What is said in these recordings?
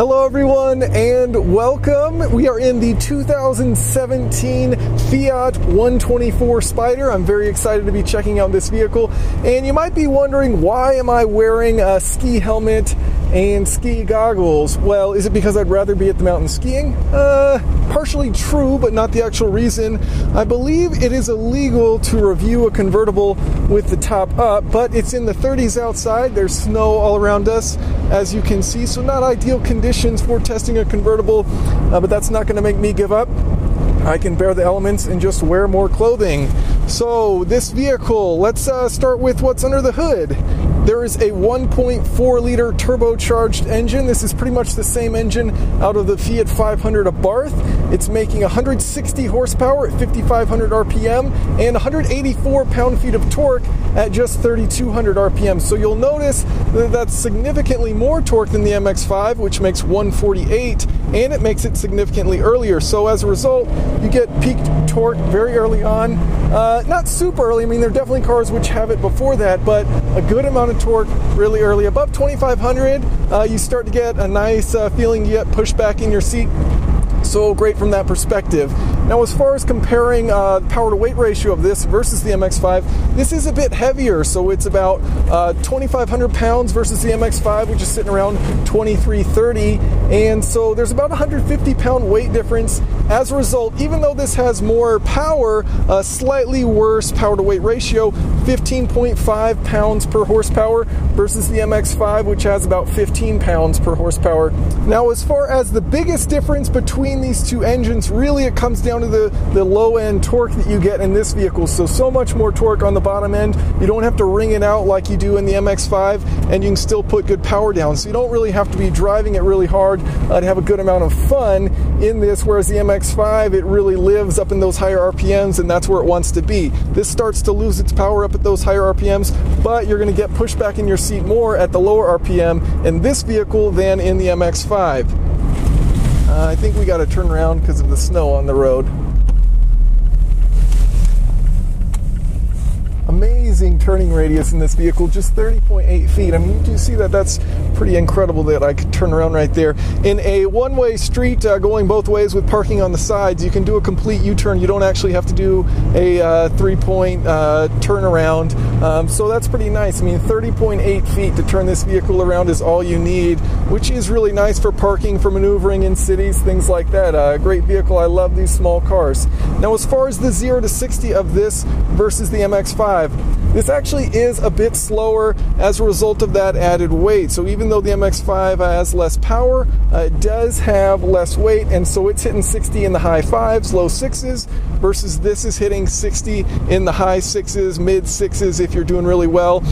Hello everyone and welcome. We are in the 2017 Fiat 124 Spider. I'm very excited to be checking out this vehicle. And you might be wondering, why am I wearing a ski helmet and ski goggles? Well, is it because I'd rather be at the mountain skiing? Partially true, but not the actual reason. I believe it is illegal to review a convertible with the top up, but it's in the 30s outside. There's snow all around us, as you can see, so not ideal conditions for testing a convertible, but that's not going to make me give up. I can bear the elements and just wear more clothing. So this vehicle, let's start with what's under the hood. There is a 1.4 liter turbocharged engine. This is pretty much the same engine out of the Fiat 500 Abarth. It's making 160 horsepower at 5,500 RPM and 184 pound-feet of torque at just 3,200 RPM. So you'll notice that that's significantly more torque than the MX-5, which makes 148, and it makes it significantly earlier. So as a result, you get peak torque very early on. Not super early. I mean, there are definitely cars which have it before that, but a good amount of torque really early. Above 2,500, you start to get a nice feeling. You get pushed back in your seat. So great from that perspective. Now, as far as comparing the power-to-weight ratio of this versus the MX-5, this is a bit heavier. So it's about 2,500 pounds versus the MX-5, which is sitting around 2,330. And so there's about 150 pound weight difference. As a result, even though this has more power, a slightly worse power-to-weight ratio, 15.5 pounds per horsepower versus the MX-5, which has about 15 pounds per horsepower. Now, as far as the biggest difference between these two engines, really it comes down to the low-end torque that you get in this vehicle. So much more torque on the bottom end. You don't have to wring it out like you do in the MX-5, and you can still put good power down. So you don't really have to be driving it really hard to have a good amount of fun in this, whereas the MX-5, it really lives up in those higher RPMs, and that's where it wants to be. This starts to lose its power up at those higher RPMs, but you're going to get pushed back in your seat more at the lower RPM in this vehicle than in the MX-5. I think we got to turn around because of the snow on the road. Amazing turning radius in this vehicle, just 30.8 feet. I mean, you do see that that's pretty incredible that I could turn around right there. In a one-way street going both ways with parking on the sides, you can do a complete U-turn. You don't actually have to do a three-point turnaround. So that's pretty nice. I mean, 30.8 feet to turn this vehicle around is all you need, which is really nice for parking, for maneuvering in cities, things like that. Great vehicle. I love these small cars. Now, as far as the 0 to 60 of this versus the MX-5, this actually is a bit slower as a result of that added weight. So even though the MX-5 has less power, it does have less weight, and so it's hitting 60 in the high 5s, low 6s, versus this is hitting 60 in the high 6s, mid 6s if you're doing really well.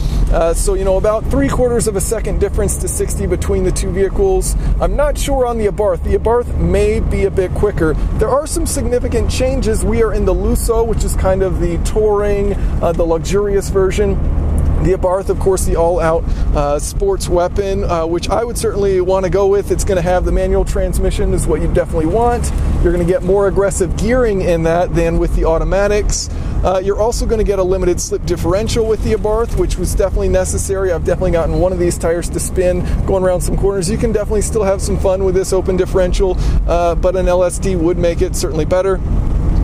So, you know, about 3/4 of a second difference to 60 between the two vehicles. I'm not sure on the Abarth. The Abarth may be a bit quicker. There are some significant changes. We are in the Lusso, which is kind of the touring, the luxurious version. The Abarth, of course, the all-out sports weapon, which I would certainly want to go with. It's going to have the manual transmission, is what you definitely want. You're going to get more aggressive gearing in that than with the automatics. You're also going to get a limited slip differential with the Abarth, which was definitely necessary. I've definitely gotten one of these tires to spin going around some corners. You can definitely still have some fun with this open differential, but an LSD would make it certainly better.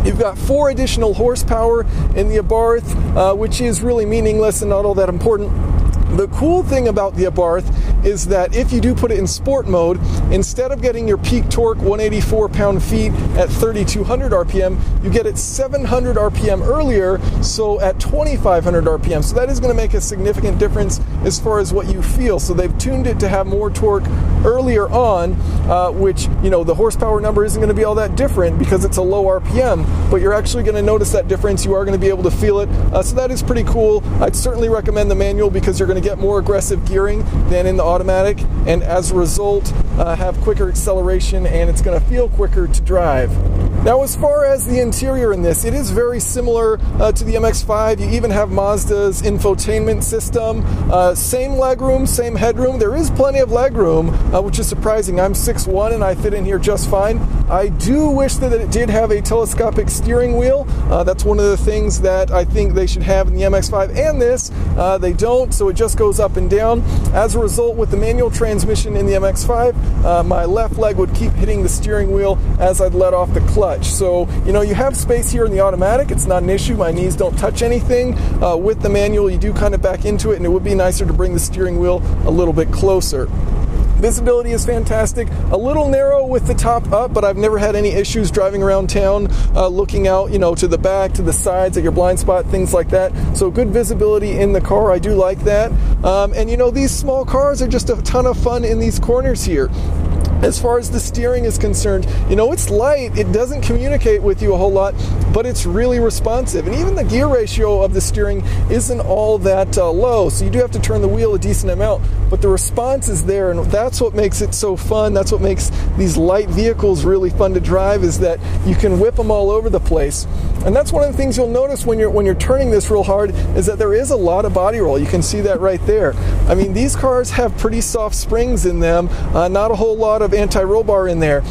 You've got 4 additional horsepower in the Abarth, which is really meaningless and not all that important. The cool thing about the Abarth is that if you do put it in sport mode, instead of getting your peak torque 184 pound-feet at 3,200 RPM, you get it 700 RPM earlier, so at 2,500 RPM. So that is going to make a significant difference as far as what you feel. So they've tuned it to have more torque earlier on, which, you know, the horsepower number isn't going to be all that different because it's a low RPM, but you're actually going to notice that difference. You are going to be able to feel it. So that is pretty cool. I'd certainly recommend the manual because you're going to get more aggressive gearing than in the automatic, and as a result have quicker acceleration, and it's going to feel quicker to drive. Now, as far as the interior in this, it is very similar to the MX-5. You even have Mazda's infotainment system. Same legroom, same headroom. There is plenty of legroom, which is surprising. I'm 6'1", and I fit in here just fine. I do wish that it did have a telescopic steering wheel. That's one of the things that I think they should have in the MX-5 and this. They don't, so it just goes up and down. As a result, with the manual transmission, transmission in the MX-5, my left leg would keep hitting the steering wheel as I'd let off the clutch. So, you know, you have space here in the automatic. It's not an issue. My knees don't touch anything. With the manual, you do kind of back into it, and it would be nicer to bring the steering wheel a little bit closer. Visibility is fantastic. A little narrow with the top up, but I've never had any issues driving around town looking out, you know, to the back, to the sides, at your blind spot, things like that. So good visibility in the car. I do like that. And, you know, these small cars are just a ton of fun in these corners here. As far as the steering is concerned, you know, it's light. It doesn't communicate with you a whole lot, but it's really responsive. And even the gear ratio of the steering isn't all that low, so you do have to turn the wheel a decent amount, but the response is there, and that's what makes it so fun. That's what makes these light vehicles really fun to drive, is that you can whip them all over the place. And that's one of the things you'll notice when you're turning this real hard, is that there is a lot of body roll. You can see that right there. I mean, these cars have pretty soft springs in them, not a whole lot of anti-roll bar in there.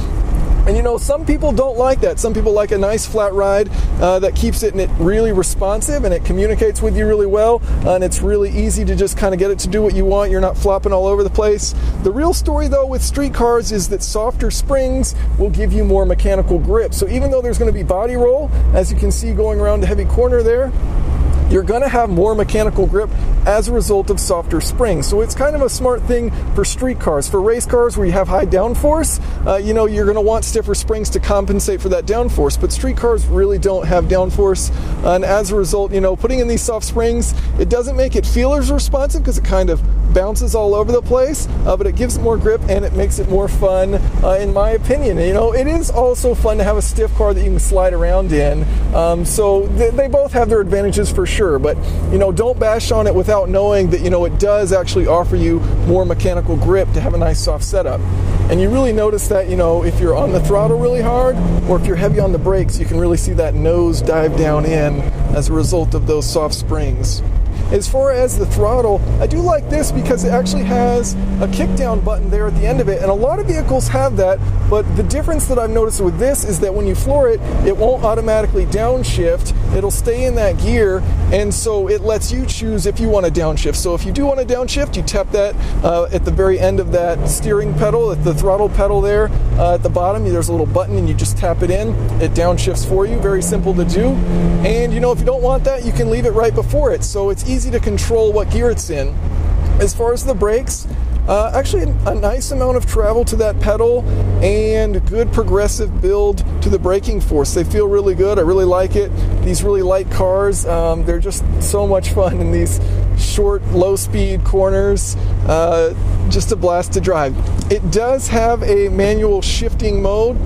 And you know, some people don't like that. Some people like a nice flat ride that keeps it really responsive, and it communicates with you really well, and it's really easy to just kind of get it to do what you want. You're not flopping all over the place. The real story though with street cars is that softer springs will give you more mechanical grip. So even though there's going to be body roll, as you can see going around a heavy corner there, you're going to have more mechanical grip as a result of softer springs. So it's kind of a smart thing for street cars. For race cars where you have high downforce, you know, you're going to want stiffer springs to compensate for that downforce. But street cars really don't have downforce, and as a result, you know, putting in these soft springs, it doesn't make it feel as responsive because it kind of bounces all over the place, but it gives it more grip and it makes it more fun, in my opinion. You know, it is also fun to have a stiff car that you can slide around in. So they both have their advantages for sure, but you know, don't bash on it without knowing that, you know, it does actually offer you more mechanical grip to have a nice soft setup. And you really notice that, you know, if you're on the throttle really hard, or if you're heavy on the brakes, you can really see that nose dive down in as a result of those soft springs. As far as the throttle, I do like this because it actually has a kickdown button there at the end of it, and a lot of vehicles have that, but the difference that I've noticed with this is that when you floor it, it won't automatically downshift. It'll stay in that gear, and so it lets you choose if you want to downshift. So if you do want to downshift, you tap that at the very end of that steering pedal, at the throttle pedal there at the bottom. There's a little button, and you just tap it in. It downshifts for you. Very simple to do. And you know, if you don't want that, you can leave it right before it. So it's easy to control what gear it's in. As far as the brakes, actually a nice amount of travel to that pedal and good progressive build to the braking force. They feel really good. I really like it. These really light cars, they're just so much fun in these short, low-speed corners. Just a blast to drive. It does have a manual shifting mode.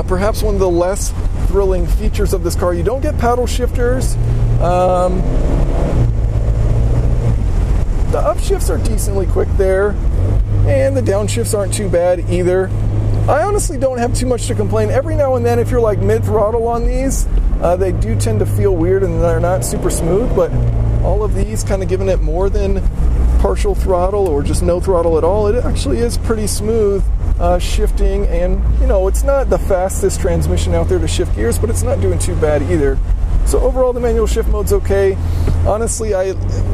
Perhaps one of the less thrilling features of this car. You don't get paddle shifters. The upshifts are decently quick there, and the downshifts aren't too bad either. I honestly don't have too much to complain. Every now and then, if you're like mid-throttle on these, they do tend to feel weird and they're not super smooth, but all of these kind of giving it more than partial throttle or just no throttle at all, it actually is pretty smooth shifting, and you know, it's not the fastest transmission out there to shift gears, but it's not doing too bad either. So overall, the manual shift mode's okay. Honestly,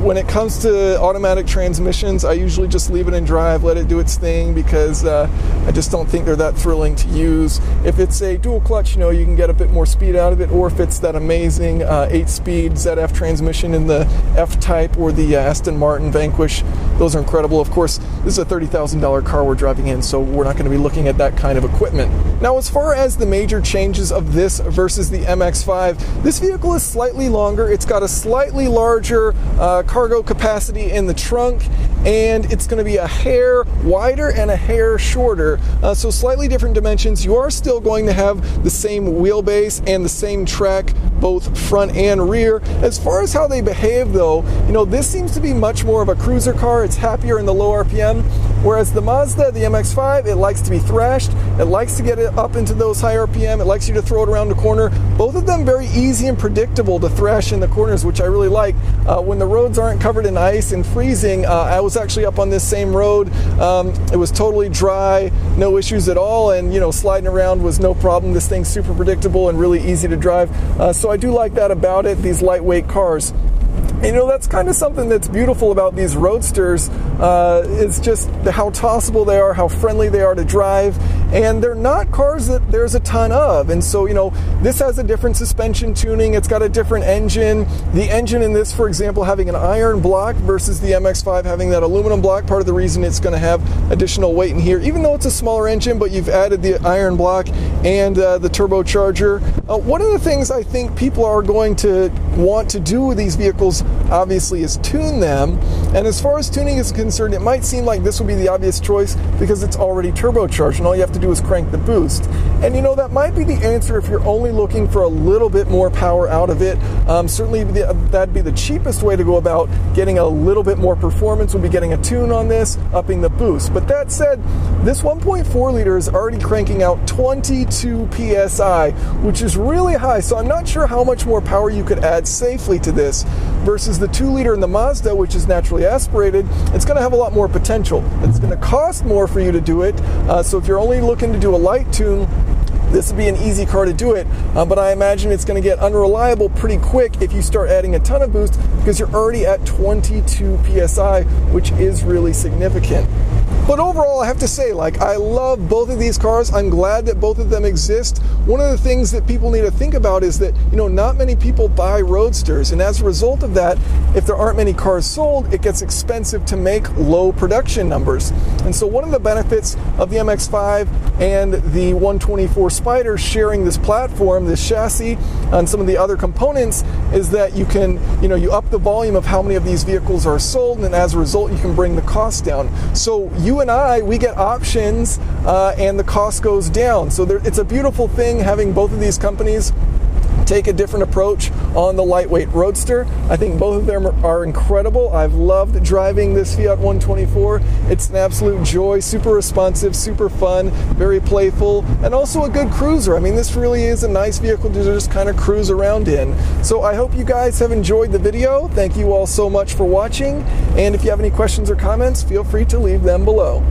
when it comes to automatic transmissions, I usually just leave it in drive, let it do its thing, because I just don't think they're that thrilling to use. If it's a dual clutch, you know, you can get a bit more speed out of it, or if it's that amazing 8-speed ZF transmission in the F-Type or the Aston Martin Vanquish, those are incredible. Of course, this is a $30,000 car we're driving in, so we're not going to be looking at that kind of equipment. Now, as far as the major changes of this versus the MX-5, this vehicle is slightly longer. It's got a slightly larger cargo capacity in the trunk, and it's going to be a hair wider and a hair shorter, so slightly different dimensions. You are still going to have the same wheelbase and the same track, both front and rear. As far as how they behave though, you know, this seems to be much more of a cruiser car. It's happier in the low RPM, whereas the Mazda, the MX-5, it likes to be thrashed. It likes to get it up into those high RPM. It likes you to throw it around the corner. Both of them very easy and predictable to thrash in the corners, which I really like. When the roads aren't covered in ice and freezing, I was actually up on this same road. It was totally dry, no issues at all, and you know, sliding around was no problem. This thing's super predictable and really easy to drive. So I do like that about it, these lightweight cars. And, you know, that's kind of something that's beautiful about these roadsters, is just how tossable they are, how friendly they are to drive, and they're not cars that there's a ton of. And so, you know, this has a different suspension tuning, it's got a different engine. The engine in this, for example, having an iron block versus the MX-5 having that aluminum block, part of the reason it's going to have additional weight in here, even though it's a smaller engine, but you've added the iron block and the turbocharger. One of the things I think people are going to want to do with these vehicles, obviously, is tune them. And as far as tuning is concerned, it might seem like this would be the obvious choice because it's already turbocharged and all you have to do is crank the boost. And you know, that might be the answer if you're only looking for a little bit more power out of it. Certainly that'd be the cheapest way to go about getting a little bit more performance, would be getting a tune on this, upping the boost. But that said, this 1.4 liter is already cranking out 22 psi, which is really high. So I'm not sure how much more power you could add safely to this versus the 2 liter in the Mazda, which is naturally aspirated. It's going to have a lot more potential. It's going to cost more for you to do it. So if you're only looking to do a light tune, this would be an easy car to do it, but I imagine it's going to get unreliable pretty quick if you start adding a ton of boost because you're already at 22 psi, which is really significant. But overall, I have to say, like, I love both of these cars. I'm glad that both of them exist. One of the things that people need to think about is that, you know, not many people buy roadsters, and as a result of that, if there aren't many cars sold, it gets expensive to make low production numbers. And so one of the benefits of the MX-5 and the 124 Spider sharing this platform, this chassis, and some of the other components is that you can, you know, you up the volume of how many of these vehicles are sold, and as a result, you can bring the cost down. So you and I, we get options, and the cost goes down. So it's a beautiful thing having both of these companies take a different approach on the lightweight roadster. I think both of them are incredible. I've loved driving this Fiat 124. It's an absolute joy, super responsive, super fun, very playful, and also a good cruiser. I mean, this really is a nice vehicle to just kind of cruise around in. So I hope you guys have enjoyed the video. Thank you all so much for watching, and if you have any questions or comments, feel free to leave them below.